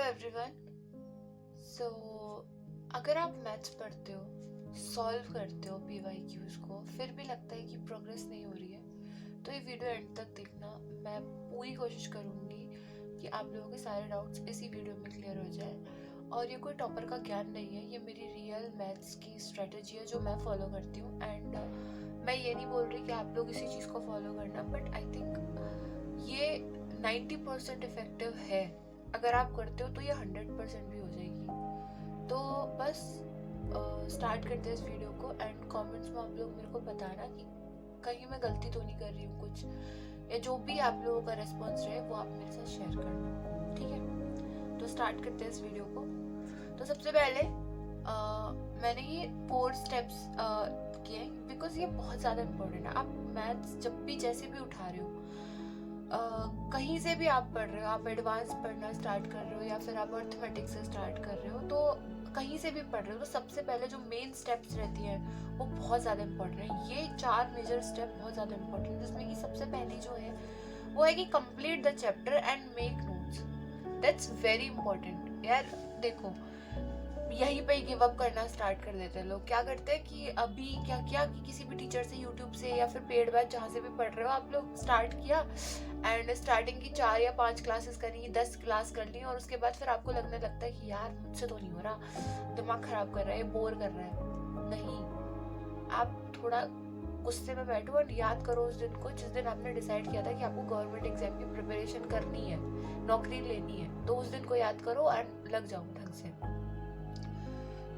Everyone. सो अगर आप maths पढ़ते हो, सॉल्व करते हो पीवाईक्यूज को, फिर भी लगता है कि प्रोग्रेस नहीं हो रही है, तो ये वीडियो एंड तक देखना। मैं पूरी कोशिश करूँगी कि आप लोगों के सारे डाउट्स इसी वीडियो में क्लियर हो जाए। और ये कोई टॉपर का ज्ञान नहीं है, ये मेरी रियल मैथ्स की स्ट्रेटजी है जो मैं फॉलो करती हूँ। एंड मैं ये नहीं बोल रही कि आप लोग इसी चीज़ को फॉलो करना, बट आई थिंक ये 90% इफेक्टिव है। अगर आप करते हो तो ये 100% भी हो जाएगी। तो बस स्टार्ट करते हैं इस वीडियो को। एंड कमेंट्स में आप लोग मेरे को बताना कि कहीं मैं गलती तो नहीं कर रही हूँ कुछ, या जो भी आप लोगों का रिस्पॉन्स रहे वो आप मेरे साथ शेयर करना, ठीक है। तो स्टार्ट करते हैं इस वीडियो को। तो सबसे पहले मैंने ये 4 स्टेप्स किए हैं बिकॉज ये बहुत ज़्यादा इम्पोर्टेंट है। आप मैथ्स जब भी जैसे भी उठा रहे हो, कहीं से भी आप पढ़ रहे हो, आप एडवांस पढ़ना स्टार्ट कर रहे हो या फिर आप अर्थमेटिक्स से स्टार्ट कर रहे हो, तो कहीं से भी पढ़ रहे हो, तो सबसे पहले जो मेन स्टेप्स रहती हैं वो बहुत ज़्यादा इंपॉर्टेंट है। ये 4 मेजर स्टेप बहुत ज़्यादा इंपॉर्टेंट है, जिसमें कि सबसे पहली जो है वो है कि complete the chapter and make notes. That's very important यार। देखो, यहीं पे गिव अप करना स्टार्ट कर देते हैं लोग। क्या करते हैं कि अभी क्या किया कि किसी भी टीचर से, यूट्यूब से या फिर पेड बैच जहाँ से भी पढ़ रहे हो आप लोग, स्टार्ट किया एंड स्टार्टिंग की 4 या 5 क्लासेस करी, 10 क्लास कर ली, और उसके बाद फिर आपको लगने लगता है कि यार मुझसे तो नहीं हो रहा, दिमाग खराब कर रहा है, बोर कर रहा है। नहीं, आप थोड़ा गुस्से में बैठो और याद करो उस दिन को जिस दिन आपने डिसाइड किया था कि आपको गवर्नमेंट एग्जाम की प्रिपरेशन करनी है, नौकरी लेनी है। तो उस दिन को याद करो एंड लग जाओ ढंग से।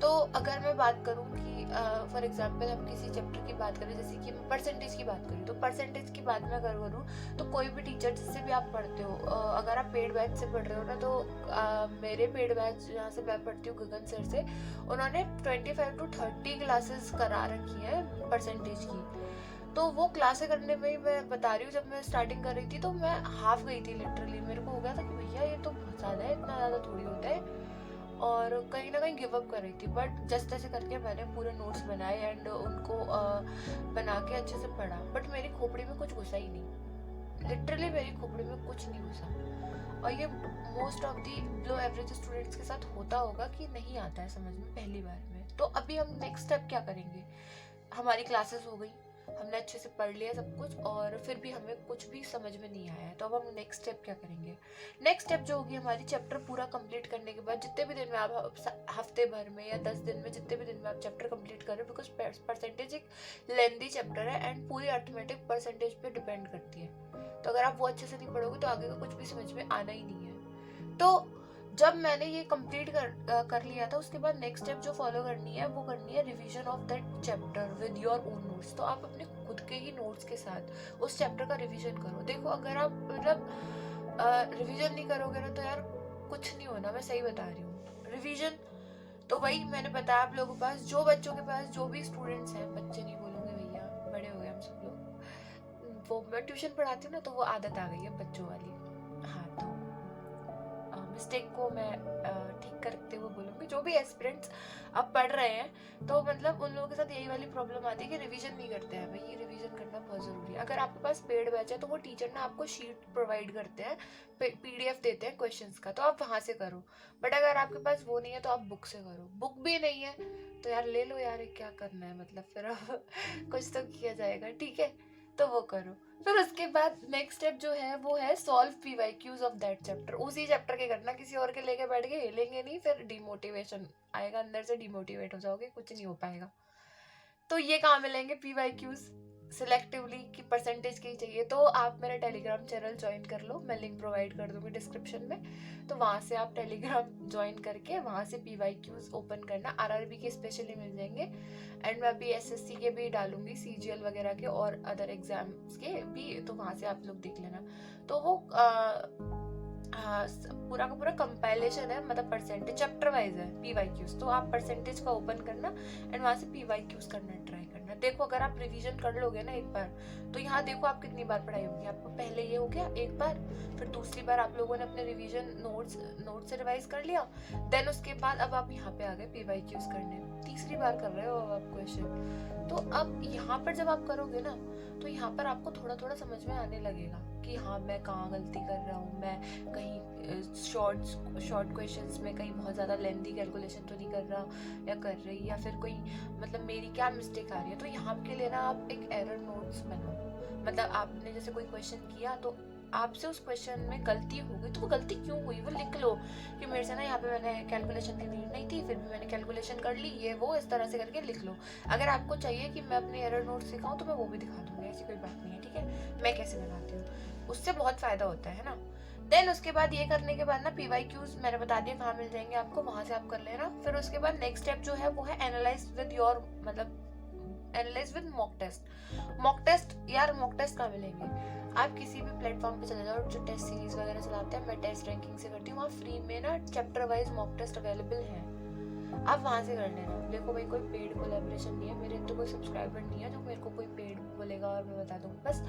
तो अगर मैं बात करूं कि फॉर एग्जांपल हम किसी चैप्टर की बात करें, जैसे कि मैं परसेंटेज की बात करूं, तो परसेंटेज की बात मैं अगर करूं तो कोई भी टीचर जिससे भी आप पढ़ते हो, अगर आप पेड बैच से पढ़ रहे हो ना, तो मेरे पेड बैच जहाँ से मैं पढ़ती हूँ गगन सर से, उन्होंने 25 to 30 क्लासेस करा रखी है परसेंटेज की। तो वो क्लासें करने में ही मैं बता रही हूँ, जब मैं स्टार्टिंग कर रही थी तो मैं हाफ गई थी लिटरली। मेरे को हो गया था कि भैया ये तो बहुत ज़्यादा है, इतना ज़्यादा थोड़ी होता है, और कहीं ना कहीं गिव अप कर रही थी। बट जस्ट तैसे करके मैंने पूरे नोट्स बनाए एंड उनको बना के अच्छे से पढ़ा। बट मेरी खोपड़ी में कुछ घुसा ही नहीं, लिटरली मेरी खोपड़ी में कुछ नहीं घुसा। और ये most of the low average students के साथ होता होगा कि नहीं आता है समझ में पहली बार में। तो अभी हम नेक्स्ट स्टेप क्या करेंगे? हमारी क्लासेस हो गई, हमने अच्छे से पढ़ लिया सब कुछ, और फिर भी हमें कुछ भी समझ में नहीं आया है, तो अब हम नेक्स्ट स्टेप क्या करेंगे? नेक्स्ट स्टेप जो होगी हमारी, चैप्टर पूरा कंप्लीट करने के बाद जितने भी दिन में आप, हफ्ते भर में या 10 दिन में, जितने भी दिन में आप चैप्टर कंप्लीट करें, बिकॉज परसेंटेज एक लेंदी चैप्टर है एंड पूरी अर्थमेटिक परसेंटेज पे डिपेंड करती है। तो अगर आप वो अच्छे से नहीं पढ़ोगे तो आगे का कुछ भी समझ में आना ही नहीं है। तो जब मैंने ये कंप्लीट कर लिया था, उसके बाद नेक्स्ट स्टेप जो फॉलो करनी है वो करनी है revision of that chapter with your own notes. तो आप अपने खुद के ही नोट्स के साथ उस चैप्टर का रिवीजन करो। देखो, अगर आप मतलब रिवीजन नहीं करोगे ना तो यार कुछ नहीं होना, मैं सही बता रही हूँ। रिवीजन तो वही मैंने बताया आप लोगों के पास, जो बच्चों के पास, जो भी स्टूडेंट्स हैं, बच्चे नहीं बोलूँगे भैया, बड़े हो गए हम सब लोग, वो मैं ट्यूशन पढ़ाती हूँ ना, तो वो आदत आ गई है बच्चों वाली। हाँ, तो मिस्टेक को मैं ठीक करते हुए बोलूँगी, जो भी एस्पिरेंट्स अब पढ़ रहे हैं तो मतलब उन लोगों के साथ यही वाली प्रॉब्लम आती है कि रिवीजन नहीं करते हैं। भाई, ये रिवीजन करना बहुत ज़रूरी है। अगर आपके पास पेड बैच है तो वो टीचर ना आपको शीट प्रोवाइड करते हैं, PDF देते हैं क्वेश्चंस का, तो आप वहाँ से करो। बट अगर आपके पास वो नहीं है तो आप बुक से करो। बुक भी नहीं है तो यार ले लो यार, क्या करना है मतलब, फिर अब कुछ तो किया जाएगा, ठीक है, तो वो करो। फिर उसके बाद नेक्स्ट स्टेप जो है वो है solve PYQs of that chapter. उसी चैप्टर के करना, किसी और के लेके बैठ के हिलेंगे नहीं, फिर डिमोटिवेशन आएगा, अंदर से डिमोटिवेट हो जाओगे, कुछ नहीं हो पाएगा। तो ये कहाँ मिलेंगे पीवाईक्यूज सिलेक्टिवली कि परसेंटेज की चाहिए? तो आप मेरा टेलीग्राम चैनल ज्वाइन कर लो, मैं लिंक प्रोवाइड कर दूंगी डिस्क्रिप्शन में। तो वहाँ से आप टेलीग्राम ज्वाइन करके वहाँ से पीवाईक्यूज ओपन करना, RRB के स्पेशली मिल जाएंगे। एंड मैं अभी SSC के भी डालूंगी, CGL वगैरह के और अदर एग्जाम्स के भी, तो वहाँ से आप लोग देख लेना। तो वो हाँ, पूरा का पूरा कंपाइलेशन है, मतलब परसेंटेज चैप्टर वाइज है पीवाईक्यूज। तो आप परसेंटेज का ओपन करना एंड वहाँ से पीवाईक्यूज करना ट्राई करना। देखो, अगर आप रिवीजन कर लोगे ना एक बार, तो यहाँ देखो आप कितनी बार पढ़ाई होगी। आपको पहले ये हो गया एक बार, फिर दूसरी बार आप लोगों ने अपने रिवीजन नोट्स से रिवाइज कर लिया, देन उसके बाद अब आप यहाँ पे आ गए पीवाईक्यूज करने, तीसरी बार कर रहे हो आप क्वेश्चन। तो अब यहाँ पर जब आप करोगे ना, तो यहाँ पर आपको थोड़ा थोड़ा समझ में आने लगेगा कि हाँ, मैं कहाँ गलती कर रहा हूँ, मैं कहीं शॉर्ट क्वेश्चंस में कहीं बहुत ज़्यादा लेंथी कैलकुलेशन तो नहीं कर रहा या कर रही, या फिर कोई मतलब मेरी क्या मिस्टेक आ रही है। तो यहाँ के लिए ना आप एक एरर नोट्स बनाओ। मतलब आपने जैसे कोई क्वेश्चन किया तो आपसे उस क्वेश्चन में गलती हो गई, तो वो गलती क्यों हुई वो लिख लो कि मेरे से ना यहाँ पे मैंने कैलकुलेशन की नीड नहीं थी, फिर भी मैंने कैलकुलेशन कर ली, ये वो इस तरह से करके लिख लो। अगर आपको चाहिए कि मैं अपने एरर नोट्स दिखाऊँ तो मैं वो भी दिखा दूँगी, ऐसी कोई बात नहीं है, ठीक है। मैं कैसे बनाती हूँ, उससे बहुत फ़ायदा होता है ना। देन उसके बाद ये करने के बाद ना PYQs मैंने बता दिया कहाँ मिल जाएंगे आपको, वहाँ से आप कर लेना। फिर उसके बाद नेक्स्ट स्टेप जो है वो है एनालाइज विद योर मतलब analyse with mock test. Mock test यार, मॉक टेस्ट कहाँ मिलेंगे, आप किसी भी प्लेटफॉर्म पे चले जाओ जो टेस्ट सीरीज वगैरह चलाते हैं, मैं टेस्ट रैंकिंग से करती हूँ, वहाँ फ्री में ना chapter wise mock test available है, आप वहाँ से कर लेना। देखो भाई कोई पेड कोलैबोरेशन नहीं है, मेरे तो कोई सब्सक्राइबर नहीं है जो मेरे को कोई पेड बोलेगा और मैं बता दूँ। बस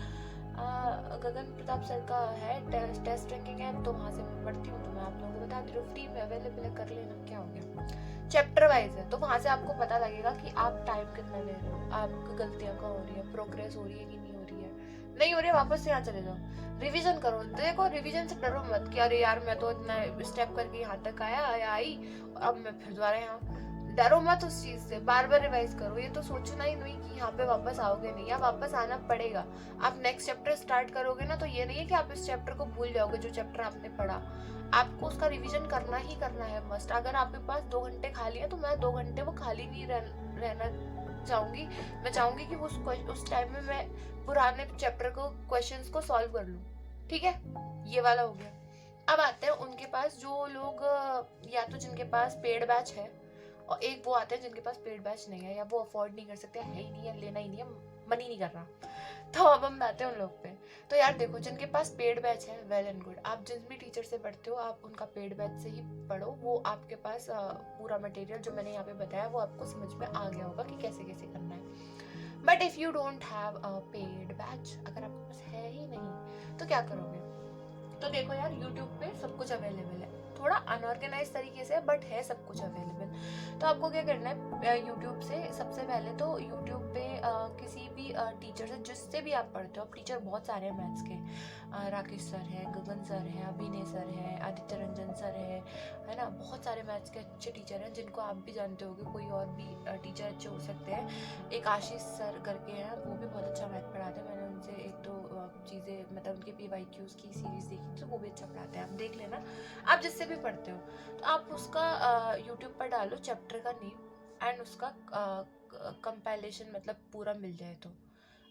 गगन प्रताप सर का है टेस्ट रैंकिंग ऐप, तो वहाँ से मैं पढ़ती हूँ, तो मैं आप लोगों को बता दी हूँ, फ्री में अवेलेबल है, कर लेना, क्या हो गया। चैप्टर वाइज है तो वहाँ से आपको पता लगेगा कि आप टाइम कितना ले रहे हो, आपकी गलतियाँ कहाँ हो रही है, प्रोग्रेस हो रही है कि नहीं हो रही है। नहीं हो रही है वापस से यहाँ चले जाओ, रिवीजन करो। देखो रिवीजन से डरो मत कि अरे यार मैं तो इतना स्टेप करके यहाँ तक आया या आई, अब मैं फिर दोबारा यहाँ। डरो मत उस चीज से, बार बार रिवाइज करो। ये तो सोचना ही नहीं कि यहाँ पे वापस आओगे नहीं, या वापस आना पड़ेगा। आप नेक्स्ट चैप्टर स्टार्ट करोगे ना, तो ये नहीं है कि आप इस चैप्टर को भूल जाओगे जो चैप्टर आपने पढ़ा, आपको उसका रिवीजन करना ही करना है मस्ट। अगर आपके पास 2 घंटे खाली है तो मैं 2 घंटे वो खाली नहीं रहना चाहूंगी। मैं चाहूंगी कि उस टाइम में मैं पुराने चैप्टर को क्वेश्चंस को सॉल्व कर लूँ, ठीक है। ये वाला हो गया। अब आते हैं उनके पास जो लोग या तो जिनके पास पेड बैच है, और एक वो आते हैं जिनके पास पेड बैच नहीं है, या वो अफोर्ड नहीं कर सकते, है ही नहीं है, लेना ही नहीं है, मन ही नहीं कर रहा। तो अब हम आते हैं उन लोग पे। तो यार देखो, जिनके पास पेड बैच है वेल एंड गुड, आप जिस भी टीचर से पढ़ते हो आप उनका पेड बैच से ही पढ़ो, वो आपके पास पूरा मटेरियल जो मैंने यहाँ पे बताया वो आपको समझ में आ गया होगा कि कैसे कैसे करना है। But if you don't have a paid batch, अगर आपके पास है ही नहीं तो क्या करोगे। तो देखो यार, यूट्यूब पे सब कुछ अवेलेबल है, थोड़ा अनऑर्गेनाइज तरीके से बट है सब कुछ अवेलेबल। तो आपको क्या करना है, यूट्यूब से सबसे पहले तो यूट्यूब पे किसी भी टीचर से, जिससे भी आप पढ़ते हो, अब टीचर बहुत सारे हैं मैथ्स के, राकेश सर है, गगन सर है, अभिनय सर है, आदित्य रंजन सर है ना, बहुत सारे मैथ्स के अच्छे टीचर हैं जिनको आप भी जानते होगे, कोई और भी टीचर अच्छे हो सकते हैं। एक आशीष सर करके हैं, वो भी बहुत अच्छा मैथ पढ़ाते हैं, मैंने उनसे एक दो चीज़ें मतलब उनके PYQs की सीरीज देखी तो वो भी अच्छा पढ़ाते हैं, आप देख लेना। आप जिससे भी पढ़ते हो तो आप उसका यूट्यूब पर डालो चैप्टर का नेम एंड उसका कंपाइलेशन, मतलब पूरा मिल जाए तो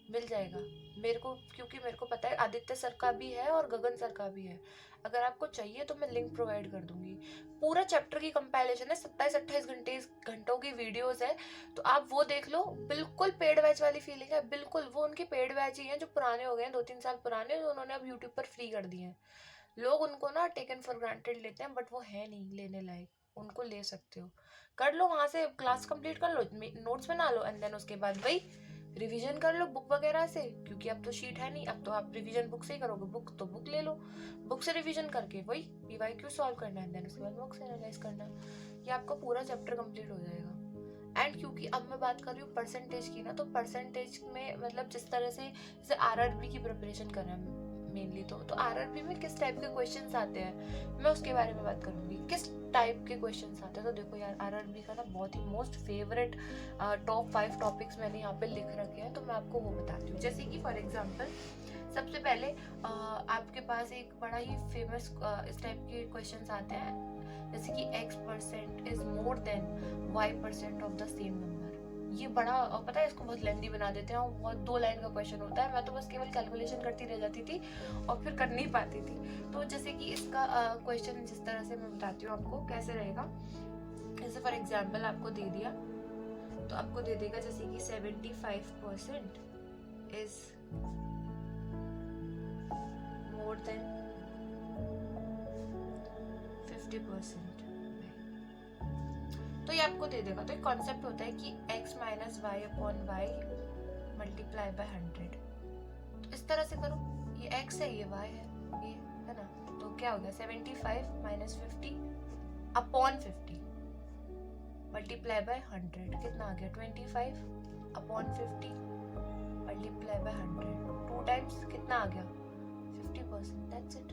मिल जाएगा मेरे को, क्योंकि मेरे को पता है आदित्य सर का भी है और गगन सर का भी है। अगर आपको चाहिए तो मैं लिंक प्रोवाइड कर दूंगी। पूरा चैप्टर की कंपाइलेशन है, 27-28 घंटों की वीडियोस है, तो आप वो देख लो। बिल्कुल पेड बैच वाली फीलिंग है, बिल्कुल वो उनके पेड बैच ही हैं जो पुराने हो गए हैं, 2-3 साल पुराने, जो उन्होंने अब यूट्यूब पर फ्री कर दिए हैं। लोग उनको ना टेकन फॉर ग्रांटेड लेते हैं, बट वो है नहीं लेने लायक, उनको ले सकते हो, कर लो वहां से, क्लास कंप्लीट कर लो, नोट्स बना लो, एंड देन उसके बाद वही रिवीजन कर लो बुक वगैरह से, क्योंकि अब तो शीट है नहीं, अब तो आप रिवीजन बुक से ही करोगे, बुक तो बुक ले लो, बुक से रिवीजन करके वही PYQ सॉल्व करना है, देन उसके बाद बुक से एनालाइज करना, ये आपका पूरा चैप्टर कंप्लीट हो जाएगा। एंड क्योंकि अब मैं बात कर रही हूँ परसेंटेज की ना, तो परसेंटेज में मतलब जिस तरह से जैसे RRB की प्रिपरेशन कर रहे हैं मेनली, तो RRB में किस टाइप के क्वेश्चंस आते हैं मैं उसके बारे में बात करूंगी, किस टाइप के क्वेश्चंस आते हैं। तो देखो यार, RRB का ना बहुत ही मोस्ट फेवरेट टॉप 5 टॉपिक्स मैंने यहाँ पे लिख रखे हैं, तो मैं आपको वो बताती हूँ। जैसे कि फॉर एग्जांपल सबसे पहले आपके पास एक बड़ा ही फेमस इस टाइप के क्वेश्चंस आते हैं, जैसे कि X% is more than Y% of the same number. ये बड़ा पता है, इसको बहुत लेंदी बना देते हैं और बहुत 2 लाइन का क्वेश्चन होता है, मैं तो बस केवल कैलकुलेशन करती रह जाती थी और फिर कर नहीं पाती थी। तो जैसे कि इसका क्वेश्चन जिस तरह से मैं बताती हूँ आपको कैसे रहेगा, जैसे फॉर एग्जांपल आपको दे दिया, तो आपको दे देगा जैसे कि 75% इज मोर देन 50%, तो ये आपको दे देगा। तो एक कॉन्सेप्ट होता है कि x minus Y upon Y multiply by 100, तो इस तरह से करो, ये x है ये y है ना, तो क्या हो गया 75 माइनस 50 अपॉन 50 मल्टीप्लाई बाय 100, कितना आ गया 25 अपॉन 50 मल्टीप्लाई बाय 100, 2 टाइम्स कितना आ गया 50%, दैट्स इट।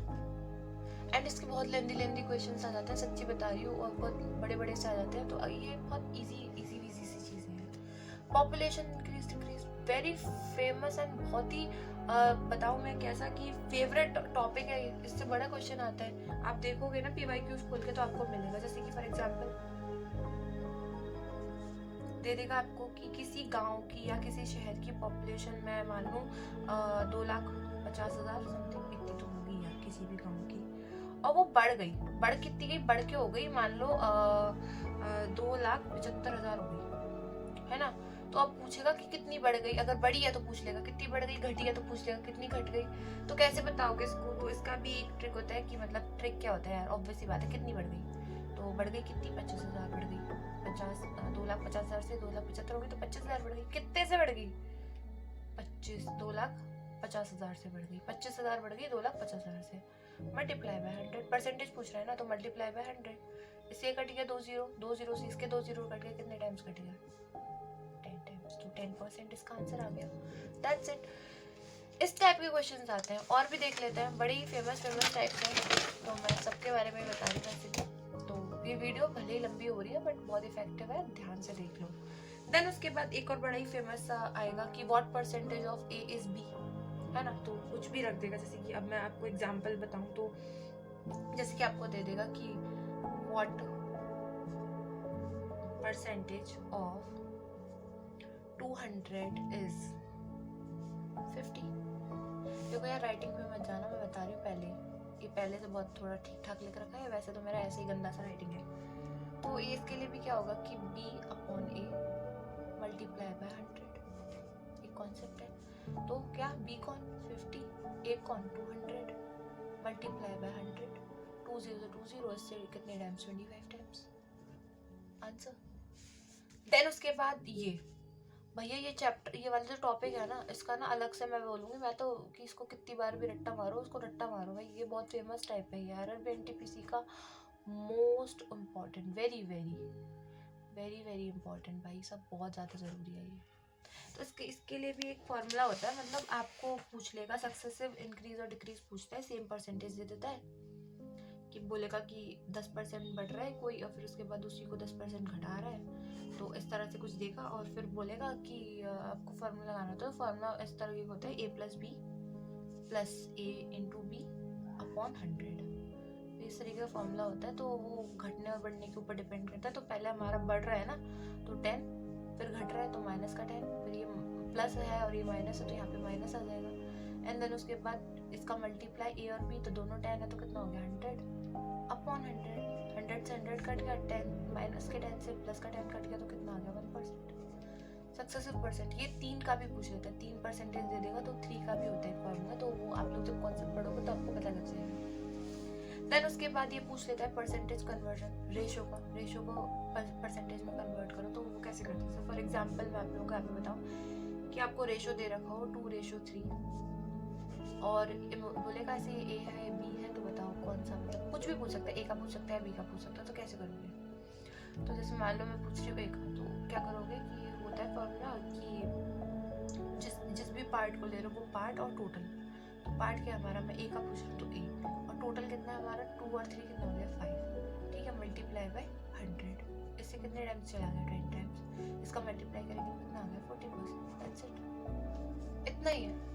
एंड इसके बहुत लेंदी क्वेश्चंस आ जाते हैं, सच्ची बता रही हूँ, और बहुत बड़े बड़े से आ जाते हैं। तो ये बहुत इजी सी चीज़ें हैं। Population increase decrease very famous and बहुत ही बताऊँ मैं कैसा कि फेवरेट टॉपिक है। इससे बड़ा क्वेश्चन आता है, आप देखोगे ना PYQs खोल के तो आपको मिलेगा। जैसे कि फॉर एग्जाम्पल दे देगा आपको कि किसी गांव की या किसी शहर की पॉपुलेशन मैं मान लूँ 2,50,000 समथिंग इतनी तो होगी यार किसी भी गांव की, और वो बढ़ कितनी गई, बढ़ के हो गई मान लो 2,75,000 हो गई, है ना। तो अब पूछेगा कि कितनी बढ़ गई, अगर बढ़ी है तो पूछ लेगा कितनी बढ़ गई, घटी है तो पूछ लेगा कितनी घट गई। तो कैसे बताओगे इसको? तो इसका भी एक ट्रिक होता है कि मतलब ट्रिक क्या होता है यार, ऑब्वियस सी बात है, कितनी बढ़ गई तो बढ़ गई कितनी, 25,000 बढ़ गई। 2,50,000 से 2,75,000 हो गई तो 25,000 बढ़ गई। कितने से बढ़ गई? 2,50,000 से बढ़ गई। 25,000 बढ़ गई 2,50,000 से, मल्टीप्लाई बाय 100। परसेंटेज पूछ रहा है ना, तो मल्टीप्लाई बाय 100। इससे कट गया 2 जीरो से इसके 2 जीरो कट गए, कितने टाइम्स कट गया? 10 टाइम्स। तो 10% इसका आंसर आ गया। That's it. इस टाइप के क्वेश्चंस आते हैं, और भी देख लेते हैं, बड़े ही फेमस टाइप्स हैं, तो मैं सबके बारे में बता रही हूँ। तो ये वीडियो भले ही लंबी हो रही है बट बहुत इफेक्टिव है, ध्यान से देख लो। देन उसके बाद एक और बड़ा ही फेमस आएगा कि what percentage of A is B, है ना। तो कुछ भी रख देगा, जैसे कि अब मैं आपको एग्जांपल बताऊं तो जैसे कि आपको दे देगा कि व्हाट परसेंटेज ऑफ 200 इज 50। देखो यार राइटिंग में मत जाना, मैं बता रही हूँ पहले, ये पहले से बहुत थोड़ा ठीक ठाक लिख रखा है, वैसे तो मेरा ऐसे ही गंदा सा राइटिंग है। तो ये इसके लिए भी क्या होगा कि B/A मल्टीप्लाई बाय 100, एक कॉन्सेप्ट है। तो क्या B कौन 50, A कौन 200, मल्टीप्लाई बाय 100, 2 0 इससे कितने टाइम्स? 25 times, answer. देन उसके बाद ये भैया ये चैप्टर, ये वाला जो टॉपिक है ना, इसका ना अलग से मैं बोलूँगी, मैं तो कि इसको कितनी बार भी रट्टा मारो, उसको रट्टा मारो भाई, ये बहुत फेमस टाइप है। ये RRB NTPC का most important, very very important भाई, सब बहुत ज़्यादा ज़रूरी है ये। तो इसके लिए भी एक फॉर्मूला होता है, मतलब आपको पूछ लेगा, सक्सेसिव इंक्रीज और डिक्रीज पूछता है, सेम परसेंटेज दे देता है कि बोलेगा कि 10% बढ़ रहा है कोई, और फिर उसके बाद उसी को 10% घटा रहा है, तो इस तरह से कुछ देगा, और फिर बोलेगा कि आपको फार्मूला लगाना होता है। फार्मूला इस तरह के होता है A+B plus A into B upon 100, इस तरीके का फार्मूला होता है। तो वो घटने और बढ़ने के ऊपर डिपेंड करता है। तो पहले हमारा बढ़ रहा है ना तो 10, फिर घट रहा है तो माइनस का 10, फिर ये प्लस है और ये माइनस है तो यहाँ पे माइनस आ जाएगा। एंड देन उसके बाद इसका मल्टीप्लाई A और B, तो दोनों 10 है तो कितना हो गया 100 अपॉन 100, 100 से 100 कट गया, 10 माइनस के 10 से प्लस का 10 कट गया, तो कितना आ गया 1%। सक्सेसिव परसेंट, ये 3 का भी पूछ लेता है, 3% दे देगा तो 3 का भी होता है फार्मूला, तो वो आप लोग जब कॉन्सेप्ट पढ़ोगे तो आपको पता लग जाएगा। देन उसके बाद ये पूछ लेता है परसेंटेज कन्वर्जन, रेशो को परसेंटेज में कन्वर्ट करो, तो वो कैसे करते हैं। फॉर एग्जाम्पल मैं आप लोगों को यहाँ पे बताऊँ कि आपको रेशो दे रखा हो 2:3, और बोलेगा ऐसे A है B है, तो बताओ कौन सा, मतलब कुछ भी पूछ सकता है, A का पूछ सकता है B का पूछ सकता है, तो कैसे करोगे। तो जैसे मान लो मैं पूछ रही हूँ A का, तो क्या करोगे कि होता है फॉर्मूला कि जिस भी पार्ट को ले रहे हो वो पार्ट और टोटल, तो पार्ट क्या हमारा, मैं A का पूछ रही हूँ तो A, और टोटल कितना है हमारा 2 और 3 कितना हो गया 5, ठीक है, मल्टीप्लाई बाय 100, इससे कितने टाइम्स चला गया 10 टाइम्स, इसका मल्टीप्लाई करेंगे कितना आ गया 40%, दैट्स इट, इतना ही है।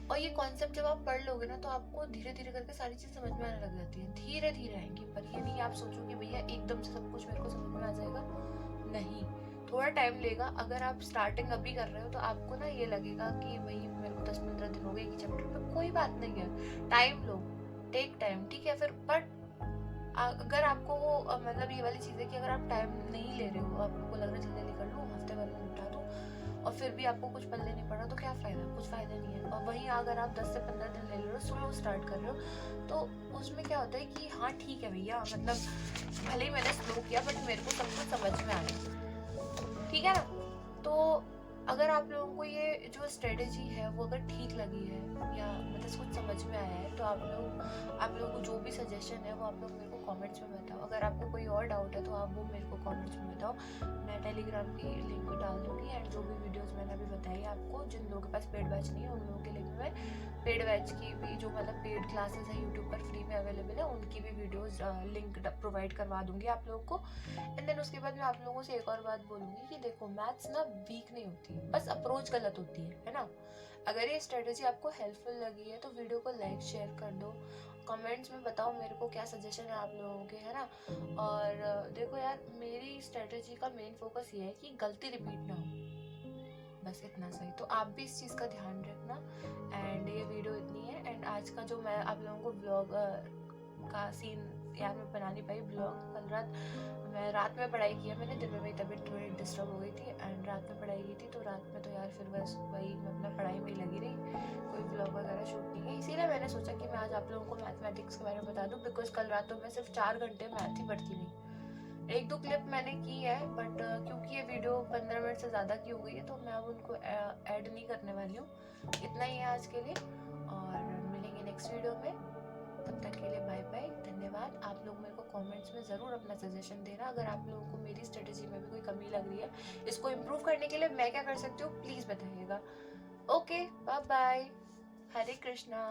और ये कॉन्सेप्ट जब आप पढ़ लोगे ना तो आपको धीरे धीरे करके सारी चीज़ समझ में आने लग जाती है, धीरे धीरे आएंगी, पर ये नहीं आप सोचो कि भैया एकदम से सब कुछ मेरे को समझ में आ जाएगा, नहीं, थोड़ा टाइम लेगा। अगर आप स्टार्टिंग अभी कर रहे हो तो आपको ना ये लगेगा कि भाई मेरे को 10-15 दिन हो गए एक चैप्टर पे, कोई बात नहीं है, टाइम लो, टेक टाइम, ठीक है। फिर बट अगर आपको वो मतलब ये वाली चीज़ है कि अगर आप टाइम नहीं ले रहे हो, आपको लग रहा है जल्दी कर लो, हफ्ते भर में निपटा दो, और फिर भी आपको कुछ पल्ले नहीं पड़ा, तो क्या फ़ायदा, कुछ फ़ायदा नहीं है। और वहीं अगर आप 10 से 15 दिन ले रहे हो, स्लो स्टार्ट कर रहे हो, तो उसमें क्या होता है कि हाँ ठीक है भैया, मतलब भले ही मैंने स्लो किया बट मेरे को सब कुछ समझ में आ गया, ठीक है ना। तो अगर आप लोगों को ये जो स्ट्रेटेजी है वो अगर ठीक लगी है या मतलब कुछ समझ में आया है तो आप लोगों को जो भी सजेशन है वो आप लोग मेरे को कमेंट्स में बताओ। अगर आपको कोई और डाउट है तो आप वो मेरे को कमेंट्स में बताओ। मैं टेलीग्राम की लिंक भी डाल दूँगी एंड जो भी वीडियोस मैंने अभी बताई आपको, जिन लोगों के पास पेड बैच नहीं है उन लोगों के लिए भी मैं पेड बैच की भी जो मतलब पेड क्लासेस है यूट्यूब पर फ्री में अवेलेबल है उनकी भी वीडियोस लिंक प्रोवाइड करवा दूंगी आप लोगों को। एंड देन उसके बाद मैं आप लोगों से एक और बात बोलूँगी कि देखो मैथ्स ना वीक नहीं होती, बस अप्रोच गलत होती है ना। अगर ये स्ट्रेटेजी आपको हेल्पफुल लगी है तो वीडियो को लाइक शेयर कर दो, कमेंट्स में बताओ मेरे को क्या सजेशन है आप लोगों के, है ना। और देखो यार, मेरी स्ट्रेटेजी का मेन फोकस ये है कि गलती रिपीट ना हो, बस इतना सही। तो आप भी इस चीज़ का ध्यान रखना। एंड ये वीडियो इतनी है। एंड आज का जो मैं आप लोगों को ब्लॉग का सीन यार मैं बना नहीं पाई ब्लॉग। कल रात मैं रात में पढ़ाई किया मैंने, दिन में मेरी तबीयत थोड़ी डिस्टर्ब हो गई थी एंड रात में पढ़ाई की थी, तो रात में तो यार फिर बस वही मैं अपना पढ़ाई में ही लगी रही, कोई ब्लॉग वगैरह शूट नहीं किया। इसीलिए मैंने सोचा कि मैं आज आप लोगों को मैथमेटिक्स के बारे में बता दूँ, बिकॉज कल रात तो मैं सिर्फ 4 घंटे मैथ ही पढ़ती रही। एक दो क्लिप मैंने की है बट क्योंकि ये वीडियो 15 मिनट से ज़्यादा की हो गई है तो मैं अब उनको ऐड नहीं करने वाली हूँ। इतना ही है आज के लिए और मिलेंगे नेक्स्ट वीडियो में। तब तक के लिए बाय बाय, धन्यवाद। आप लोग मेरे को कमेंट्स में ज़रूर अपना सजेशन देना अगर आप लोगों को मेरी स्ट्रेटेजी में भी कोई कमी लग रही है। इसको इम्प्रूव करने के लिए मैं क्या कर सकती हूँ प्लीज़ बताइएगा। ओके, बाय बाय, हरे कृष्णा।